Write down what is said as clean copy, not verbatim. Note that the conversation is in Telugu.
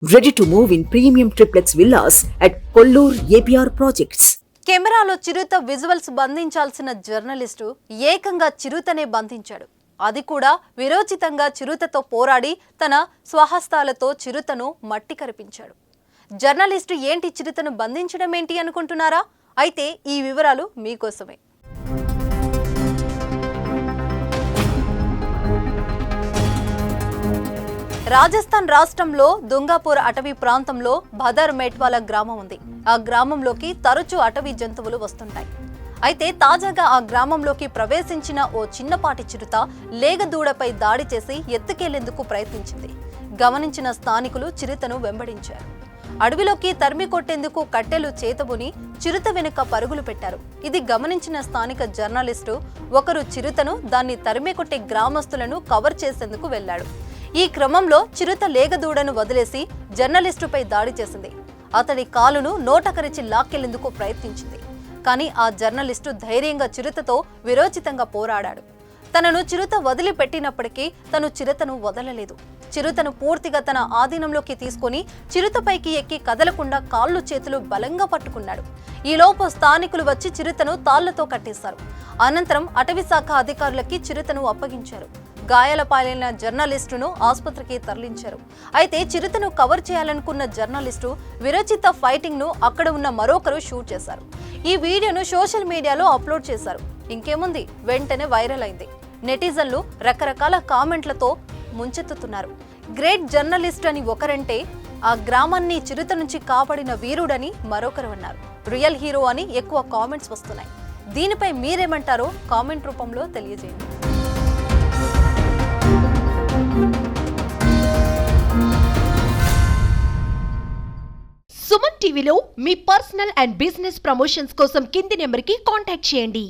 Ready to move in premium triplex villas at Kollur APR Projects. కెమెరాలో చిరుత విజువల్స్ బంధించాల్సిన జర్నలిస్టు ఏకంగా చిరుతనే బంధించాడు. అది కూడా విరోచితంగా చిరుతతో పోరాడి తన స్వహస్తాలతో చిరుతను మట్టి కరిపించాడు. జర్నలిస్టు ఏంటి చిరుతను బంధించడం ఏంటి అనుకుంటున్నారా? అయితే ఈ వివరాలు మీకోసమే. రాజస్థాన్ రాష్ట్రంలో దుంగాపూర్ అటవీ ప్రాంతంలో భదర్ మేట్వాల గ్రామం ఉంది. ఆ గ్రామంలోకి తరచూ అటవీ జంతువులు వస్తుంటాయి. అయితే తాజాగా ఆ గ్రామంలోకి ప్రవేశించిన ఓ చిన్నపాటి చిరుత లేగదూడపై దాడి చేసి ఎత్తుకెళ్లేందుకు ప్రయత్నించింది. గమనించిన స్థానికులు చిరుతను వెంబడించారు. అడవిలోకి తరిమి కొట్టేందుకు కట్టెలు చేతబుని చిరుత వెనుక పరుగులు పెట్టారు. ఇది గమనించిన స్థానిక జర్నలిస్టు ఒకరు చిరుతను దాన్ని తరిమి కొట్టే గ్రామస్తులను కవర్ చేసేందుకు వెళ్లాడు. ఈ క్రమంలో చిరుత లేగదూడను వదిలేసి జర్నలిస్టుపై దాడి చేసింది. అతడి కాలును నోటకరిచి లాక్కెళ్లేందుకు ప్రయత్నించింది. కానీ ఆ జర్నలిస్టు ధైర్యంగా చిరుతతో విరోచితంగా పోరాడాడు. తనను చిరుత వదిలిపెట్టినప్పటికీ తను చిరుతను వదలలేదు. చిరుతను పూర్తిగా తన ఆధీనంలోకి తీసుకుని చిరుతపైకి ఎక్కి కదలకుండా కాళ్ళు చేతులు బలంగా పట్టుకున్నాడు. ఈలోపు స్థానికులు వచ్చి చిరుతను తాళ్లతో కట్టేశారు. అనంతరం అటవీ శాఖ అధికారులకి చిరుతను అప్పగించారు. గాయాల పాలైన జర్నలిస్టును ఆసుపత్రికి తరలించారు. అయితే చిరుతను కవర్ చేయాలనుకున్న జర్నలిస్టు విరచిత ఫైటింగ్ ను అక్కడ ఉన్న మరొకరు షూట్ చేశారు. ఈ వీడియోను సోషల్ మీడియాలో అప్లోడ్ చేశారు. ఇంకేముంది, వెంటనే వైరల్ అయింది. నెటిజన్లు రకరకాల కామెంట్లతో ముంచెత్తుతున్నారు. గ్రేట్ జర్నలిస్ట్ అని ఒకరంటే ఆ గ్రామాన్ని చిరుత నుంచి కాపాడిన వీరుడని మరొకరు అన్నారు. రియల్ హీరో అని ఎక్కువ కామెంట్స్ వస్తున్నాయి. దీనిపై మీరేమంటారో కామెంట్ రూపంలో తెలియజేయండి. సుమన్ టీవీలో మీ పర్సనల్ అండ్ బిజినెస్ ప్రమోషన్స్ కోసం కింది నెంబర్కి కాంటాక్ట్ చేయండి.